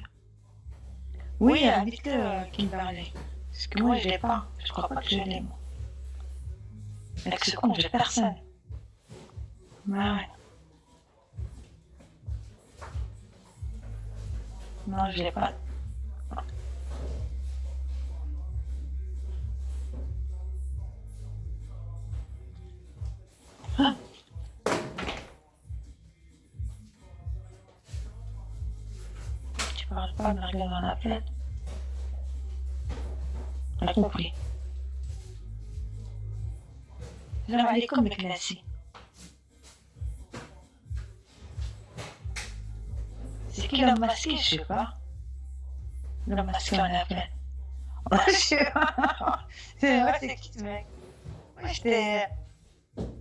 Oui, invite-le, Kimberley. Parce que moi, je l'ai pas. Je crois pas que je l'ai, moi. Avec ce compte, j'ai personne. Ouais. Non, je l'ai pas. Ah. Tu parles pas, me regarde dans la tête. On a compris. Salam alaikum, mec Nassi. C'est qui l'homme masqué, je sais pas. L'homme masqué en appelle. Je sais pas. C'est vrai, c'est qui ce mec? Moi, j'étais.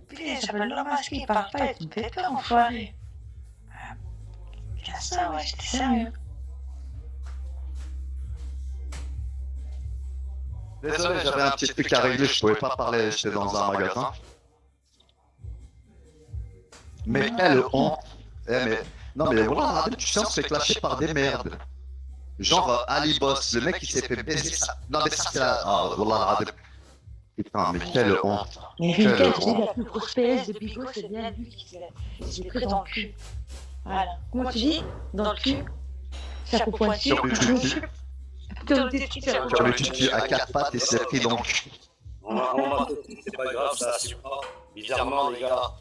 Putain, il s'appelle l'homme masqué, il parle pas, il me fait peur, enfoiré. Qu'est-ce que ça, ouais, j'étais sérieux. Désolé, j'avais un petit truc à régler, je pouvais pas parler, j'étais dans un magasin. Mais quelle honte! Mais... Non mais voilà, tu sens que c'est clashé par des merdes. Genre Ali Boss, le mec qui s'est fait baiser ça. Non mais ça c'est la... Ah, voilà, putain, mais quelle honte! Mais Rinka, je dis, la plus grosse PS de Bigot, c'est bien lui qui s'est pris dans le cul. Voilà. Comment tu dis? Dans le cul? Chapeau pointu. Sur le tutu, Sur le tutu. à quatre pattes et c'est pris dans le cul. On m'a fait, c'est pas grave, ça assume pas. Bizarrement, les gars.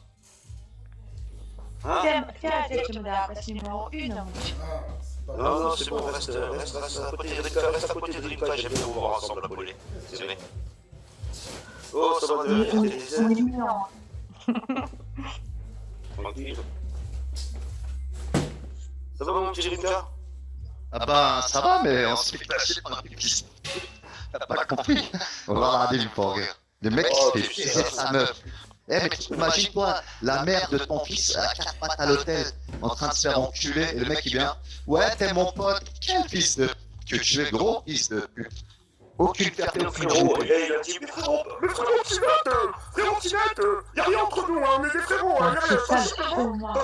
Hein? Tiens, tu me la passe numéro 1. Ah, c'est pas Non, non, c'est bon, reste à côté de Rika, reste à côté de Rika, j'aime bien vous voir ensemble à brûler. C'est vrai. Oh, ça va devenir des On est ailes. mignons. Tranquille. Ça va mon petit Rika? Ah bah ça va, mais on se fait clasher par des pistes. T'as pas compris? On va regarder du pour rire. Le mec qui se fait baiser sa meuf. Eh mec, imagine-toi la mère de ton fils à quatre pattes à l'hôtel en train de se faire enculer et le mec il vient. Ouais, t'es mon pote. Quel fils de... Que tu es gros fils de pute. Aucune fierté, aucune Frérot, honte. il a dit, mais frérot, Timette, y'a rien entre nous, hein, on est des frérots, hein, C'est ça le trauma.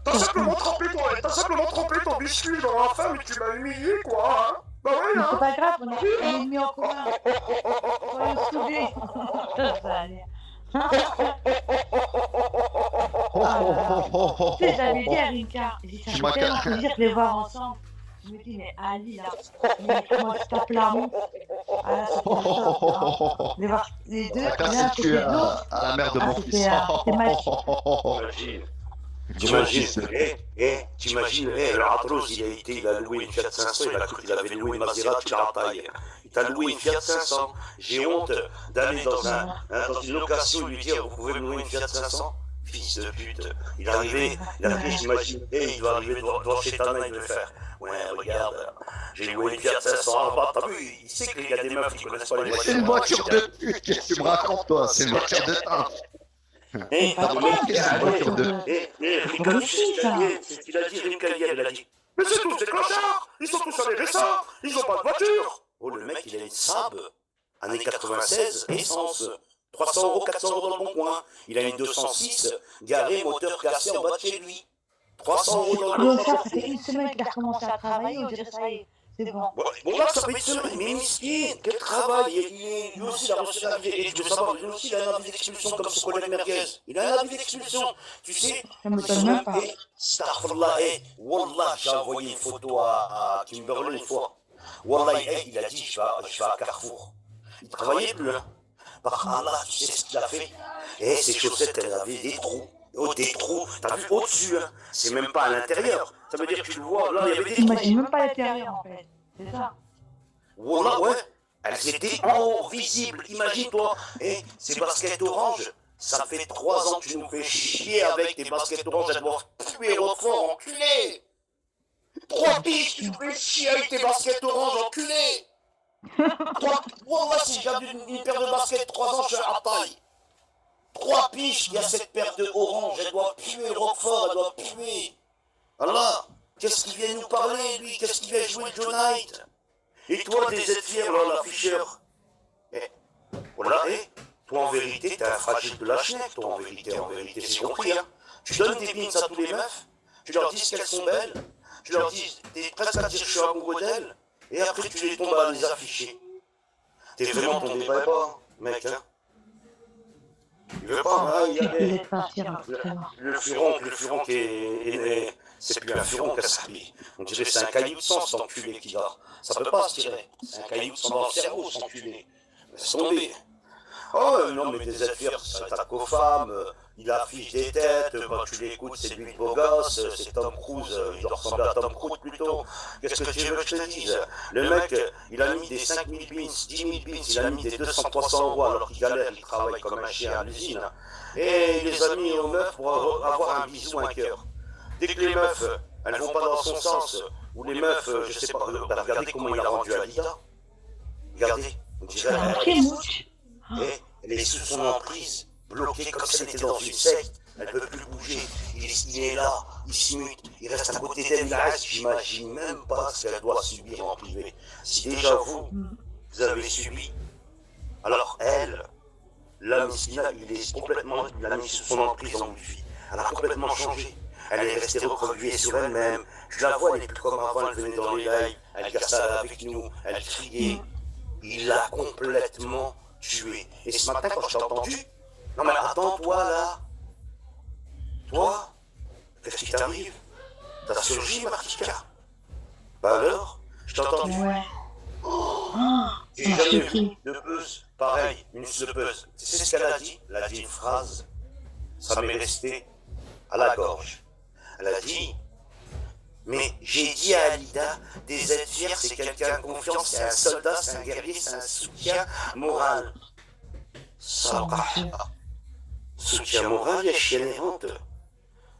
t'as simplement trempé ton biscuit dans la femme et tu m'as humilié, quoi, hein. Bah ouais, Mais hein. c'est pas grave, on a un ennemi en commun. Faut le sauver. Ça va aller. Tu sais, j'avais dit à Rika, j'ai dit, ça Tu fait m'as tellement ca- plaisir de les voir ensemble. Je me dis, mais Ali, là, comment tu tapes la honte? Ah, là, c'était un choc, hein. De voir les deux, Ça casse l'un le côté cul de l'autre. à la mère de Ah, mon c'était, fils. c'était magique. T'imagines, le Atros, il a loué une Fiat 500, il a cru qu'il avait loué une Maserati la taille. Il t'a loué une Fiat 500. J'ai honte d'aller dans une location et lui dire, vous pouvez me louer une Fiat 500? Fils de pute. Il est arrivé, j'imagine, et il va arriver devant chez Tana, il va faire. Ouais, regarde, j'ai loué une Fiat 500 là-bas, t'as vu, il sait qu'il y a des meufs qui connaissent pas les C'est une voitures. voiture de pute, qu'est-ce que tu me racontes toi? C'est une voiture de teint. Eh, Pas le grave, mec, c'est une voiture de... Rika, tu sais ce qu'il a dit, Rika hier, il a dit. Mais c'est tous des clochards, ils sont tous allés ça, ils ont pas de voiture. Oh, le mec, il a une Saab, année 96, essence, 300 €, 400 € dans le bon coin. Il a une 206, garé, moteur cassé en bas de chez lui. 300 € dans le Bon, bon ça coin. fait une semaine qu'il a recommencé à travailler, on dirait ça y est. C'est bon. Bon, là, ça fait une semaine, mais miskin, quel travail. Lui aussi, il a reçu un avis, et tu veux savoir, lui aussi, il a un avis d'expulsion comme son collègue Merguez. Il a un avis d'expulsion. Tu sais, Ça m'étonne même pas. Starfallah, Wallah, j'ai envoyé une photo à Kimberley une fois. Wallah, il a dit, je vais à Carrefour. Il travaillait plus, hein. Par Allah, tu sais ce qu'il a fait. Et ses chaussettes, elles avaient des trous. Oh, des trous, t'as vu au-dessus, hein. C'est même pas à l'intérieur. Ça veut dire que tu le vois, là, il y avait des trous. T'imagines même pas l'intérieur en fait. C'est ça. Wallah, ouais. Elles étaient en haut, visibles. Imagine-toi. Et ces baskets oranges, ça fait 3 ans que tu nous fais chier avec tes baskets oranges. Elles doivent puer Roquefort, enculé. 3 piges, tu nous fais chier avec tes baskets oranges, enculé. Wallah, si j'avais une paire de baskets 3 ans, je suis à taille. 3 piges, il y a cette paire de orange. Elle doit puer Roquefort, elle doit puer. Allah, qu'est-ce qu'il vient nous parler, lui? Qu'est-ce qu'il vient jouer Joe Knight? Et toi, des êtres fiers, là, l'afficheur. Voilà, toi, en vérité, t'es un fragile de la chenille, toi, en vérité, c'est compris, hein. Tu donnes des pins à tous les meufs, tu leur dis qu'elles sont belles, tu leur dis, t'es presque à dire que je suis amoureux d'elles, et après, tu les tombes à les afficher. T'es vraiment tombé pas, mec, hein. Il veut pas, hein, il y a Vous êtes parti, le furon qui est c'est plus un furon qu'à s'habiller. On dirait que c'est un caillou de sang, cet enculé qui dort. Ça peut pas se tirer. C'est un caillou de sang dans le cerveau, cet enculé. Laisse tomber. Oh non, mais des affaires, ça s'attaque aux femmes, il affiche des têtes, quand tu l'écoutes, c'est lui le beau gosse, c'est Tom Cruise, il doit ressembler à Tom Cruise plutôt. Qu'est-ce que tu veux que je te dise? Le mec, il a mis des 5000 bins, 10 000 bins, il a mis des 200-300 euros alors qu'il galère, il travaille comme un chien à l'usine. Et il les a mis aux meufs pour avoir un bisou, un cœur. Dès que les meufs, elles vont pas dans son sens, ou les meufs, je sais pas, regardez comment il a rendu Alida. Regardez, on dirait elle est sous son emprise, bloquée comme si elle était dans une secte, elle ne peut plus bouger, il est là, il s'imite, il reste à côté d'elle, j'imagine même pas ce qu'elle doit subir en privé. Si déjà vous avez subi, alors elle, la Messina, il l'a mis sous son emprise en wifi, elle a complètement changé. Elle est restée recroquevillée sur elle-même. Je la vois, elle n'est plus comme avant, elle venait dans les lives, elle gassait avec nous, elle criait. Il l'a complètement tuée. Et ce matin, quand je t'ai entendu, non mais attends-toi là. Toi, qu'est-ce qui t'arrive? T'as surgi, Martika? Bah alors, je t'ai entendu. Ouais. J'ai jamais vu de buzz pareil, une de buzz. Tu sais ce qu'elle a dit? Elle a dit une phrase, ça m'est resté à la gorge. Elle a dit, mais j'ai dit à Alida, des êtres fiers, c'est quelqu'un de confiance, c'est un soldat, c'est un guerrier, c'est un soutien moral. Ça, soutien moral, il y a chienne errante.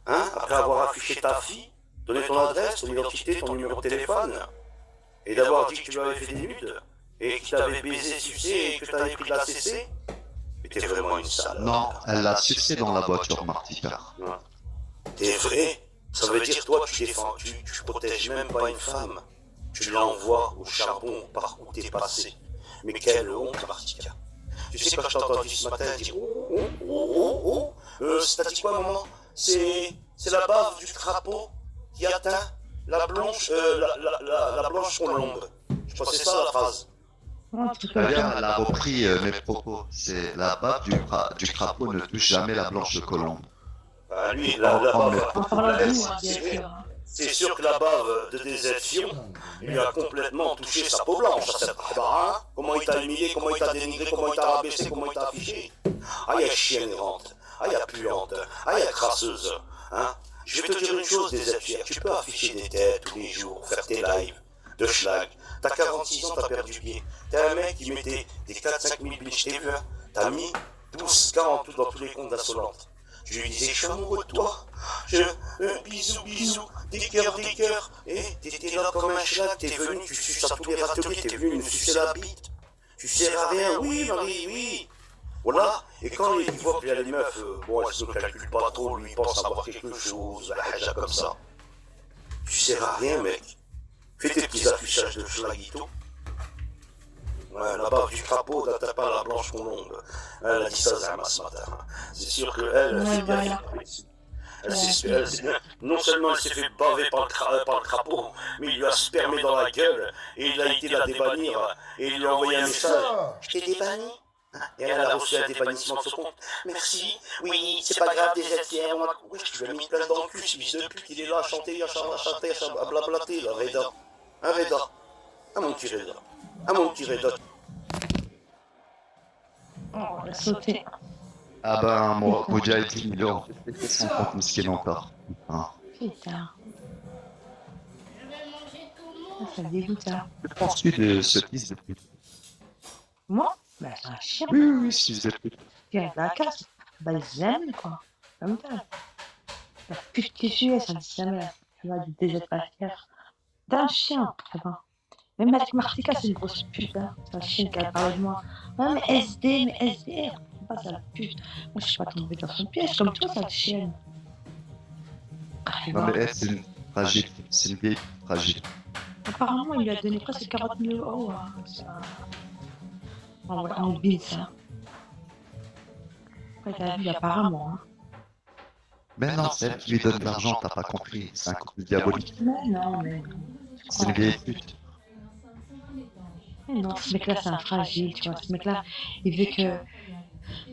Hein? Après avoir affiché ta fille, donné ton adresse, ton identité, ton numéro de téléphone, et d'avoir dit que tu lui avais fait des nudes, et que tu t'avais baisé, sucé, et que tu avais pris de la CC, mais t'es vraiment une sale. Non, elle l'a sucé dans la voiture, Martika. T'es vrai? Ça veut dire toi tu défends, tu protèges même pas une femme. Tu l'envoies au charbon par où t'es passé. Mais quelle honte, Martika. Tu sais quand je t'ai entendu ce matin dire t'as dit quoi maman? C'est la bave du crapaud qui atteint la blanche colombe. Je crois que c'est ça la phrase. Elle a repris mes propos. C'est la bave du crapaud ne touche jamais la blanche colombe. Ah, lui, la bave, c'est sûr que la bave de désertion lui a complètement touché sa peau blanche, cette barbare, hein. Comment il t'a humilié, comment il t'a dénigré, comment il t'a rabaissé, comment il t'a affiché. Ah, il y a chienne errante, ah, il y a puante, ah, il y a crasseuse, hein. Je vais te dire une chose, désertière, tu peux afficher des têtes tous les jours, faire tes lives de schlag. T'as 46 ans, t'as perdu pied. T'es un mec qui mettait des 4-5 000 bitches, t'es vu, hein. T'as mis 12 cas en tout dans tous les comptes d'Insolente. Je lui disais, je suis amoureux de toi. Bisous, bisous, des cœurs, et t'étais là comme un schlag, t'es venu, tu suces à tous les râteliers, t'es venu nous sucer la bite. Tu sers à rien, oui, Marie, oui. Voilà, et quand il voit qu'il y a les meufs, bon, elles ne calculent pas trop, lui, il pense avoir quelque chose, la haja comme ça. Tu sers à rien, mec. Fais tes petits affichages de schlagito. Ouais, la bave du crapaud, t'as pas la blanche colombe. Elle a dit ça, Zama, ce matin. C'est sûr qu'elle, c'est bien. Non seulement elle s'est fait baver par le crapaud, mais il lui a spermé dans la gueule et il a été la débannir et il lui a envoyé un message. Je t'ai débanni. Et elle a reçu un débannissement de son compte. Merci, oui, c'est pas grave, des STR. Oui, je lui ai mis une place dans le cul, ce fils de pute, il est là à chanter, à blablater, là, Reda. Un Reda. Ah mon petit Reda. Ah mon petit Reda. Oh, on a sauté. Ah ben, moi, Boja a dit, il en fait son compte miskin encore. Hein. Putain. Ah, ça me dégoûte, ça. Que penses-tu de ce fils de pute? Moi? Bah, c'est un chien. Oui, oui, oui, fils de pute. Qui a de la casse. Bah, ils aiment, quoi. Comme ça. La pute que tu es, ça ne dit jamais. Tu vois, du désert pas fier. D'un chien, ça va. Même avec Martika, c'est une grosse pute, hein. C'est un chien qui a parlé de moi. Ouais, mais SD, mais SDR. C'est pas ça, la pute. Moi, je suis pas tombée dans son piège, comme toi, ça, chienne. Non, mais elle, c'est une fragile. C'est une vieille fragile. Apparemment, il lui a donné presque 40 000 euros. Hein. Ça... En bide, ça. Après, t'as vu, apparemment. Hein. Mais non, c'est elle qui lui donne de l'argent, t'as pas compris. C'est un couple diabolique. Mais non, mais non. C'est une vieille pute. Mais non, ce mec-là, c'est un fragile, tu vois. Ce mec-là, il veut que...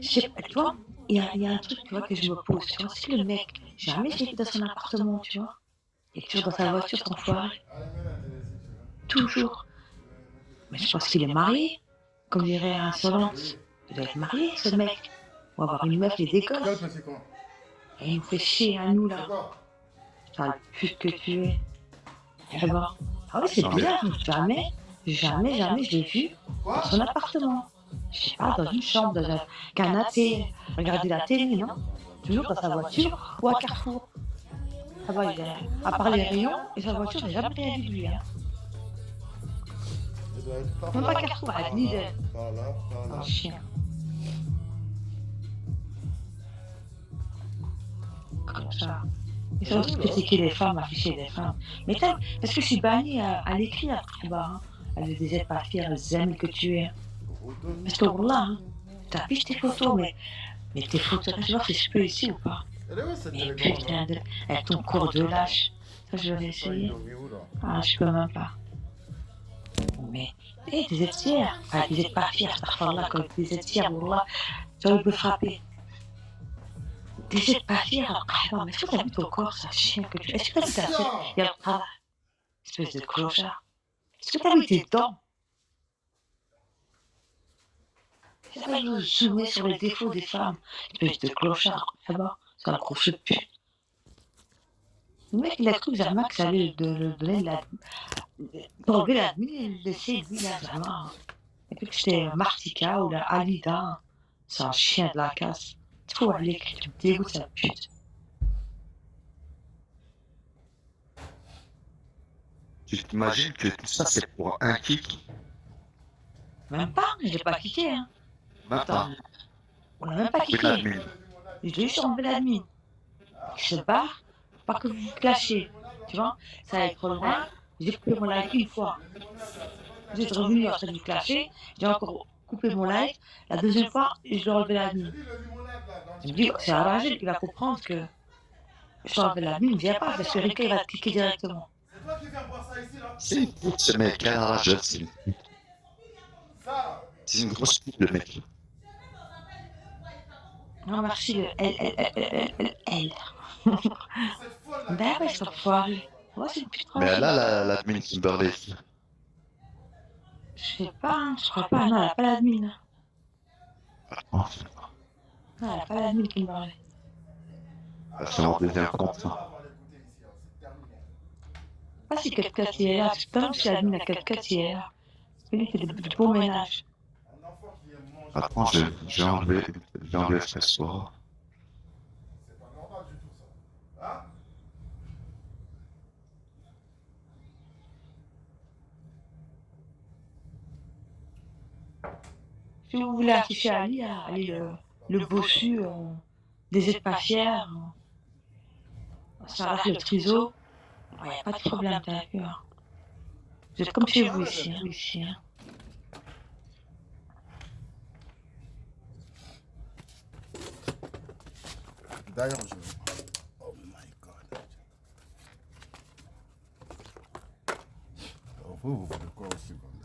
Je sais pas, tu vois, il y a un truc, tu vois, que je me pose, tu vois. Si le mec, jamais je l'ai vu dans son appartement, tu vois, et toujours dans sa voiture, son enfoiré. Toujours. Mais je pense qu'il est marié, comme dirait Insolence. Il doit être marié, ce mec. Ou avoir une meuf et des gosses. Et il me fait chier à nous, là. Putain, le pute que tu es. Eh ben, ah oui, c'est bizarre, jamais je l'ai vu dans son appartement. Je sais pas, dans une chambre, dans un canapé, regarder la télé, non? Toujours dans sa voiture ou à Carrefour. Ah bah, à part les rayons et sa voiture, j'ai jamais rien vu de lui. Hein. Même pas Carrefour, à Lidl. Un chien. Comme ça. Ils sont tous critiquer les femmes, afficher les femmes. Mais t'as, parce que je suis bannie à l'écrire là-bas. Hein. Elle ne disait pas fière, elles aiment que tu es. Parce que là, hein, t'affiches tes photos, mais tes photos, tu vois si je peux ici ou pas. Mais putain, avec ton corps de lâche. Ça, je vais essayer. Ah, je peux même pas. Mais, hé, vous êtes fiers. Ah, vous êtes pas fiers, là, quand vous êtes fiers, là, tu vas me frapper. Vous êtes pas fiers. Ah, non, mais est-ce que t'as vu ton corps, ça chien que tu es? Est-ce que t'as vu ta tête? Il y a le travail. Espèce de clochard. Est-ce que t'as vu tes dents? Ça va nous zoomer sur les défauts des femmes. Espèce de clochard, là-bas. C'est un gros feu de pute. Le mec, il a cru que Zermax allait le donner d'enlever l'admin et le laisser, lui, là, vraiment. Et puis que c'était Martika ou la Alida. C'est un chien de la casse. Il faut aller que tu me dégoûtes, cette pute. Tu t'imagines que tout ça, c'est pour un kick? Même pas, je l'ai pas quitté, hein. Même pas. On l'a même pas Oui, quitté. l'admin. Je l'ai juste enlevé l'admin. Il se barre, pas que vous vous clashez. Tu vois, ça va être trop loin. J'ai coupé mon live une fois. Vous êtes revenu en train de vous clasher. J'ai encore coupé mon live. La deuxième fois, je l'ai enlevé l'admin. Je me dis, c'est un rageux qui va comprendre que je t'ai enlevé l'admin, ne viens pas parce que Rika il va te cliquer directement. C'est une pute, ce mec. Elle a la jeune, c'est une pute. C'est une grosse pute, le mec. Non, merci, le L. Ben ouais, c'est enfoiré. Ouais, c'est une pute. Mais elle a l'admin Kimberley. Je sais pas, hein, je crois pas. Non, elle a pas l'admin. Non, elle a pas l'admin qui me parlait. Elle fait en deuxième compte. Hein. Pas si quelqu'un qui est là, parce que tant que je suis admin à quelqu'un qui est là. Lui, il fait du bon ménage. Attends, j'ai enlevé ce soir. Si vous voulez afficher Ali, allez le bossu, des aides pas fiers, ça reste le triso. Il n'y a pas de problème, t'as vu. Hein. Vous êtes comme chez vous ici. Hein. D'ailleurs, je... vous faites quoi aussi, quoi?